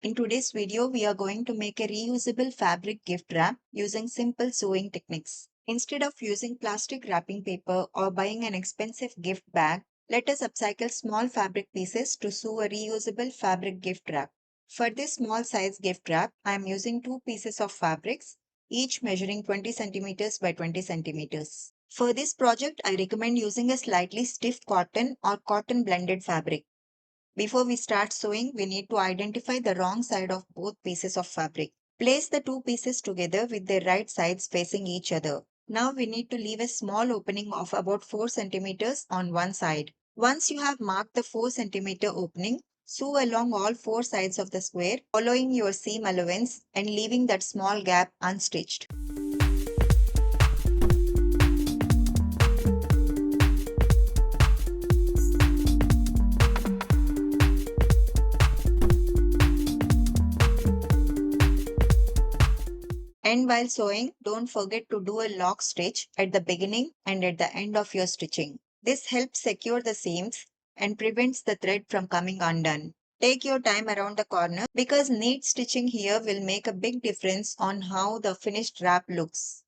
In today's video, we are going to make a reusable fabric gift wrap using simple sewing techniques. Instead of using plastic wrapping paper or buying an expensive gift bag, let us upcycle small fabric pieces to sew a reusable fabric gift wrap. For this small size gift wrap, I am using two pieces of fabrics, each measuring 20 centimeters by 20 centimeters. For this project, I recommend using a slightly stiff cotton or cotton blended fabric. Before we start sewing, we need to identify the wrong side of both pieces of fabric. Place the two pieces together with their right sides facing each other. Now we need to leave a small opening of about 4 centimeters on one side. Once you have marked the 4 centimeter opening, sew along all four sides of the square, following your seam allowance and leaving that small gap unstitched. And while sewing, don't forget to do a lock stitch at the beginning and at the end of your stitching. This helps secure the seams and prevents the thread from coming undone. Take your time around the corner because neat stitching here will make a big difference on how the finished wrap looks.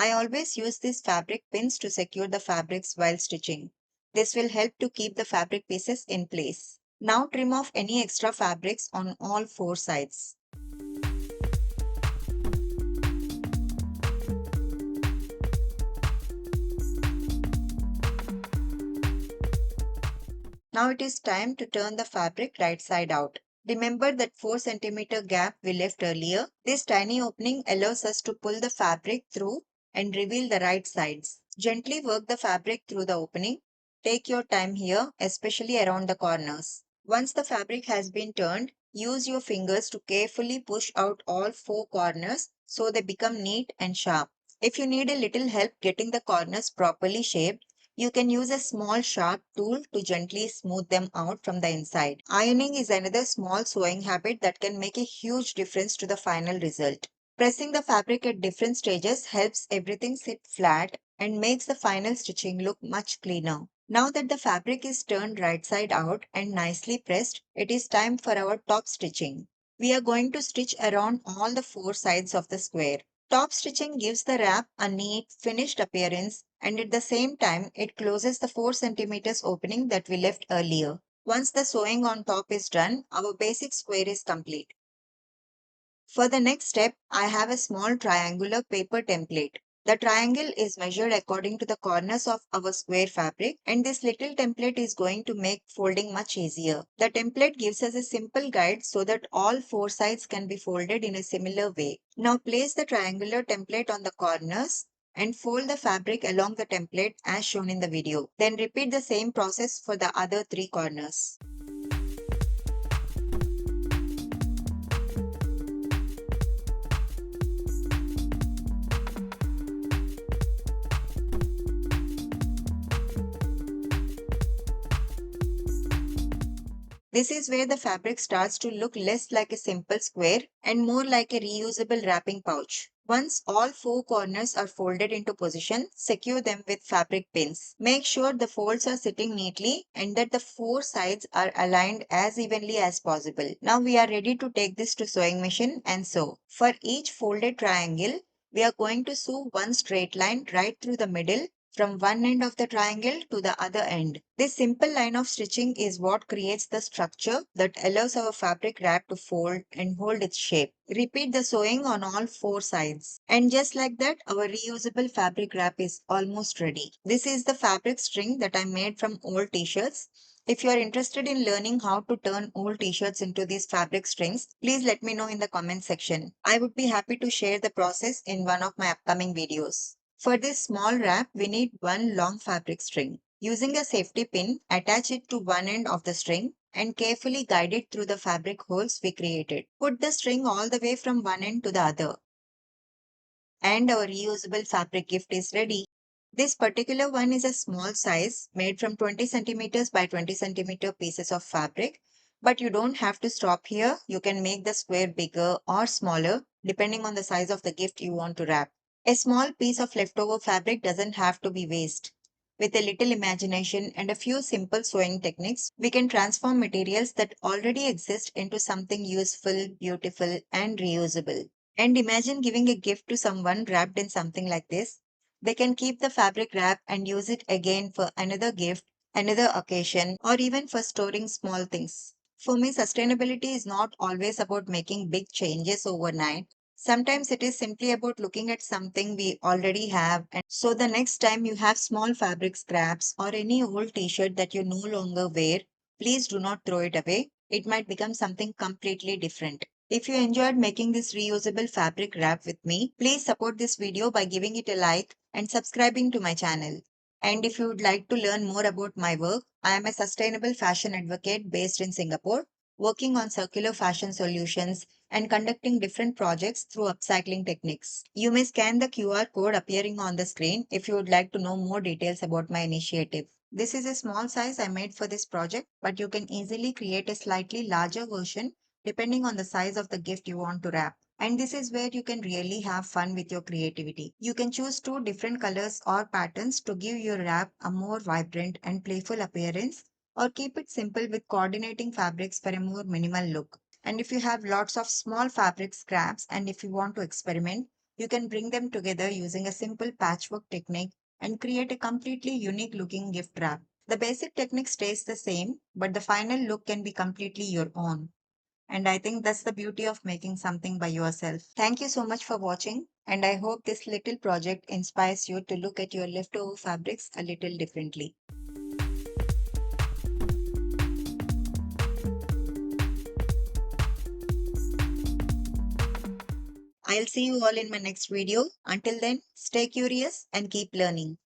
I always use these fabric pins to secure the fabrics while stitching. This will help to keep the fabric pieces in place. Now trim off any extra fabrics on all four sides. Now it is time to turn the fabric right side out. Remember that 4 centimeter gap we left earlier? This tiny opening allows us to pull the fabric through and reveal the right sides. Gently work the fabric through the opening. Take your time here, especially around the corners. Once the fabric has been turned, use your fingers to carefully push out all four corners so they become neat and sharp. If you need a little help getting the corners properly shaped, you can use a small sharp tool to gently smooth them out from the inside. Ironing is another small sewing habit that can make a huge difference to the final result. Pressing the fabric at different stages helps everything sit flat and makes the final stitching look much cleaner. Now that the fabric is turned right side out and nicely pressed, it is time for our top stitching. We are going to stitch around all the four sides of the square. Top stitching gives the wrap a neat, finished appearance and at the same time it closes the 4 centimeters opening that we left earlier. Once the sewing on top is done, our basic square is complete. For the next step, I have a small triangular paper template. The triangle is measured according to the corners of our square fabric and this little template is going to make folding much easier. The template gives us a simple guide so that all four sides can be folded in a similar way. Now place the triangular template on the corners and fold the fabric along the template as shown in the video. Then repeat the same process for the other three corners. This is where the fabric starts to look less like a simple square and more like a reusable wrapping pouch. Once all four corners are folded into position, secure them with fabric pins. Make sure the folds are sitting neatly and that the four sides are aligned as evenly as possible. Now we are ready to take this to sewing machine and sew. For each folded triangle, we are going to sew one straight line right through the middle from one end of the triangle to the other end. This simple line of stitching is what creates the structure that allows our fabric wrap to fold and hold its shape. Repeat the sewing on all four sides. And just like that, our reusable fabric wrap is almost ready. This is the fabric string that I made from old t-shirts. If you are interested in learning how to turn old t-shirts into these fabric strings, please let me know in the comment section. I would be happy to share the process in one of my upcoming videos. For this small wrap, we need one long fabric string. Using a safety pin, attach it to one end of the string and carefully guide it through the fabric holes we created. Put the string all the way from one end to the other. And our reusable fabric gift is ready. This particular one is a small size made from 20 centimeters by 20 centimeter pieces of fabric. But you don't have to stop here. You can make the square bigger or smaller depending on the size of the gift you want to wrap. A small piece of leftover fabric doesn't have to be waste. With a little imagination and a few simple sewing techniques, we can transform materials that already exist into something useful, beautiful, and reusable. And imagine giving a gift to someone wrapped in something like this. They can keep the fabric wrap and use it again for another gift, another occasion, or even for storing small things. For me, sustainability is not always about making big changes overnight. Sometimes it is simply about looking at something we already have. And so the next time you have small fabric scraps or any old t-shirt that you no longer wear, please do not throw it away. It might become something completely different. If you enjoyed making this reusable fabric wrap with me, please support this video by giving it a like and subscribing to my channel. And if you would like to learn more about my work, I am a sustainable fashion advocate based in Singapore, working on circular fashion solutions and conducting different projects through upcycling techniques. You may scan the QR code appearing on the screen if you would like to know more details about my initiative. This is a small size I made for this project, but you can easily create a slightly larger version depending on the size of the gift you want to wrap. And this is where you can really have fun with your creativity. You can choose two different colors or patterns to give your wrap a more vibrant and playful appearance, or keep it simple with coordinating fabrics for a more minimal look. And if you have lots of small fabric scraps and if you want to experiment, you can bring them together using a simple patchwork technique and create a completely unique looking gift wrap. The basic technique stays the same, but the final look can be completely your own. And I think that's the beauty of making something by yourself. Thank you so much for watching, and I hope this little project inspires you to look at your leftover fabrics a little differently. I'll see you all in my next video. Until then, stay curious and keep learning.